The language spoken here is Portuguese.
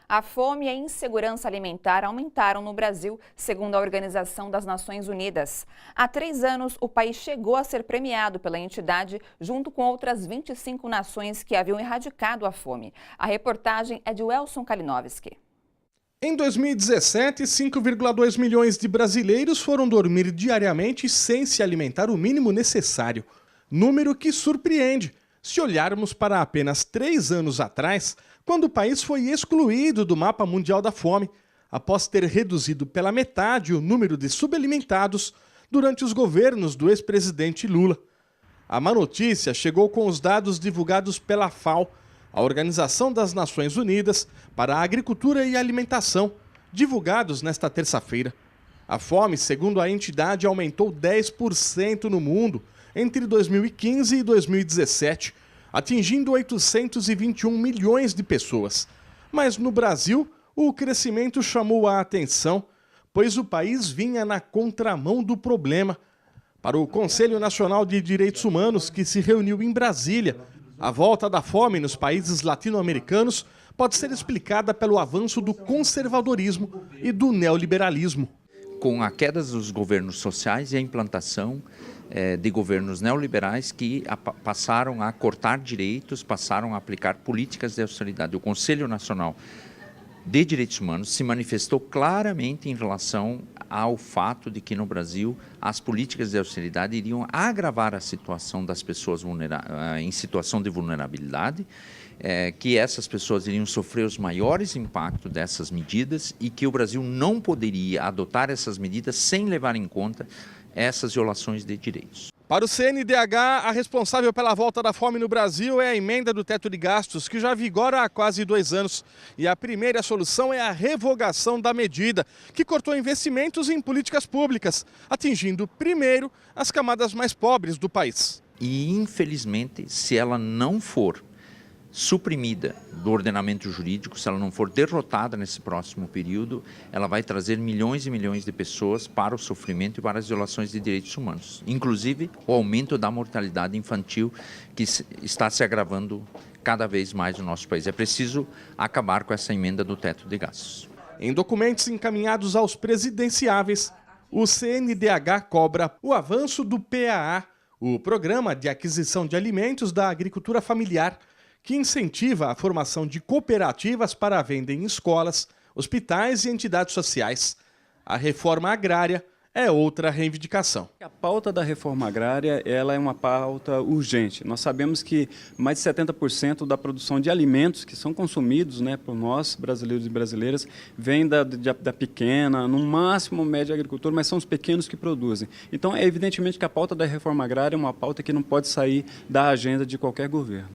A fome e a insegurança alimentar aumentaram no Brasil, segundo a Organização das Nações Unidas. Há 3 anos, o país chegou a ser premiado pela entidade, junto com outras 25 nações que haviam erradicado a fome. A reportagem é de Welson Kalinowski. Em 2017, 5,2 milhões de brasileiros foram dormir diariamente sem se alimentar o mínimo necessário. Número que surpreende, se olharmos para apenas 3 anos atrás, quando o país foi excluído do mapa mundial da fome, após ter reduzido pela metade o número de subalimentados durante os governos do ex-presidente Lula. A má notícia chegou com os dados divulgados pela FAO, a Organização das Nações Unidas para a Agricultura e Alimentação, divulgados nesta terça-feira. A fome, segundo a entidade, aumentou 10% no mundo entre 2015 e 2017, atingindo 821 milhões de pessoas. Mas no Brasil, o crescimento chamou a atenção, pois o país vinha na contramão do problema. Para o Conselho Nacional de Direitos Humanos, que se reuniu em Brasília, a volta da fome nos países latino-americanos pode ser explicada pelo avanço do conservadorismo e do neoliberalismo. Com a queda dos governos sociais e a implantação de governos neoliberais que passaram a cortar direitos, passaram a aplicar políticas de austeridade. O Conselho Nacional de Direitos Humanos se manifestou claramente em relação ao fato de que no Brasil as políticas de austeridade iriam agravar a situação das pessoas em situação de vulnerabilidade, que essas pessoas iriam sofrer os maiores impactos dessas medidas e que o Brasil não poderia adotar essas medidas sem levar em conta essas violações de direitos. Para o CNDH, a responsável pela volta da fome no Brasil é a emenda do teto de gastos, que já vigora há quase 2 anos. E a primeira solução é a revogação da medida, que cortou investimentos em políticas públicas, atingindo primeiro as camadas mais pobres do país. E, infelizmente, se ela não for suprimida do ordenamento jurídico, se ela não for derrotada nesse próximo período, ela vai trazer milhões e milhões de pessoas para o sofrimento e para as violações de direitos humanos. Inclusive, o aumento da mortalidade infantil que está se agravando cada vez mais no nosso país. É preciso acabar com essa emenda do teto de gastos. Em documentos encaminhados aos presidenciáveis, o CNDH cobra o avanço do PAA, o Programa de Aquisição de Alimentos da Agricultura Familiar, que incentiva a formação de cooperativas para a venda em escolas, hospitais e entidades sociais. A reforma agrária é outra reivindicação. A pauta da reforma agrária ela é uma pauta urgente. Nós sabemos que mais de 70% da produção de alimentos que são consumidos por nós, brasileiros e brasileiras, vem da pequena, no máximo média agricultura, mas são os pequenos que produzem. Então, é evidentemente que a pauta da reforma agrária é uma pauta que não pode sair da agenda de qualquer governo.